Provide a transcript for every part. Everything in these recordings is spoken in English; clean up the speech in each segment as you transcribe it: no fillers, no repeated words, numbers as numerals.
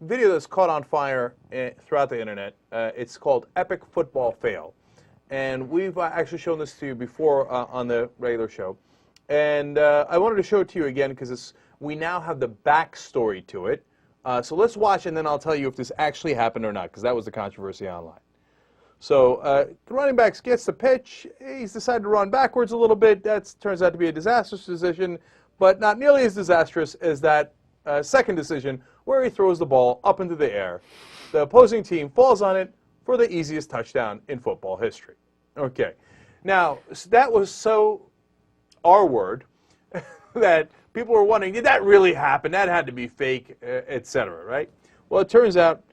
video that's caught on fire throughout the internet. It's called Epic Football Fail. And we've actually shown this to you before on the regular show. And I wanted to show it to you again because we now have the backstory to it. So let's watch, and then I'll tell you if this actually happened or not, because that was the controversy online. So the running back gets the pitch. He's decided to run backwards a little bit. That turns out to be a disastrous decision, but not nearly as disastrous as that second decision where he throws the ball up into the air. The opposing team falls on it for the easiest touchdown in football history. Okay. Now, that was so R-word that people were wondering, did that really happen? That had to be fake, etc., right? Well, it turns out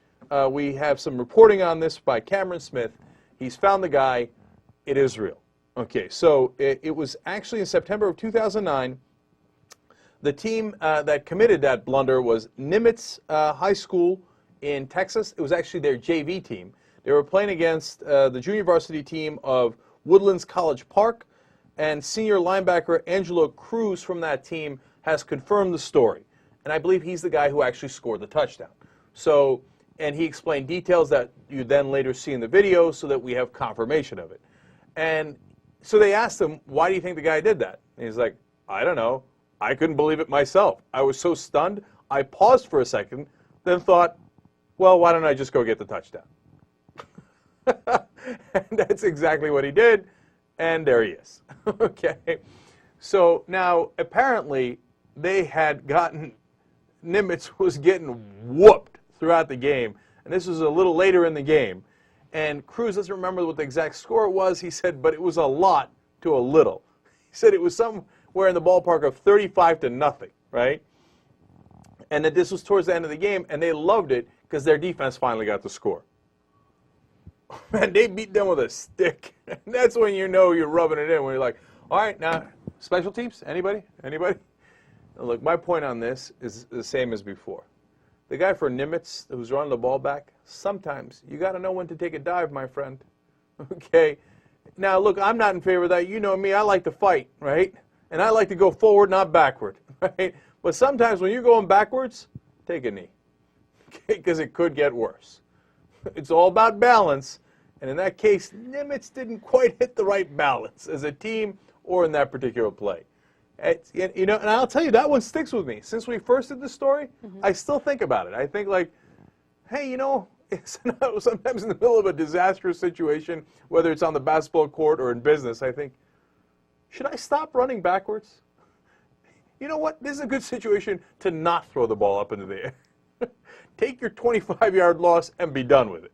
we have some reporting on this by Cameron Smith. He's found the guy. It is real. Okay, so it was actually in September of 2009. The team that committed that blunder was Nimitz High School in Texas. It was actually their JV team. They were playing against the junior varsity team of Woodlands College Park, and senior linebacker Angelo Cruz from that team has confirmed the story. And I believe he's the guy who actually scored the touchdown. So, and he explained details that you then later see in the video so that we have confirmation of it. And so they asked him, why do you think the guy did that? And he's like, I don't know. I couldn't believe it myself. I was so stunned, I paused for a second, then thought, well, why don't I just go get the touchdown? And that's exactly what he did, and there he is. Okay. So now, apparently, they had gotten, Nimitz was getting whooped throughout the game, and this was a little later in the game. And Cruz doesn't remember what the exact score was. He said, but it was a lot to a little. He said it was somewhere in the ballpark of 35-0, right? And that this was towards the end of the game, and they loved it because their defense finally got the score. Man, they beat them with a stick. That's when you know you're rubbing it in, when you're like, all right, now, special teams? Anybody? Anybody? Now, look, my point on this is the same as before. The guy for Nimitz who's running the ball back, sometimes you got to know when to take a dive, my friend. Okay? Now, look, I'm not in favor of that. You know me, I like to fight, right? And I like to go forward, not backward, right? But sometimes when you're going backwards, take a knee, okay? Because it could get worse. It's all about balance, and in that case, Nimitz didn't quite hit the right balance as a team or in that particular play. You know, and I'll tell you, that one sticks with me. Since we first did this story, I still think about it. I think like, hey, you know, sometimes in the middle of a disastrous situation, whether it's on the basketball court or in business, I think, should I stop running backwards? You know what? This is a good situation to not throw the ball up into the air. Take your 25-yard loss and be done with it.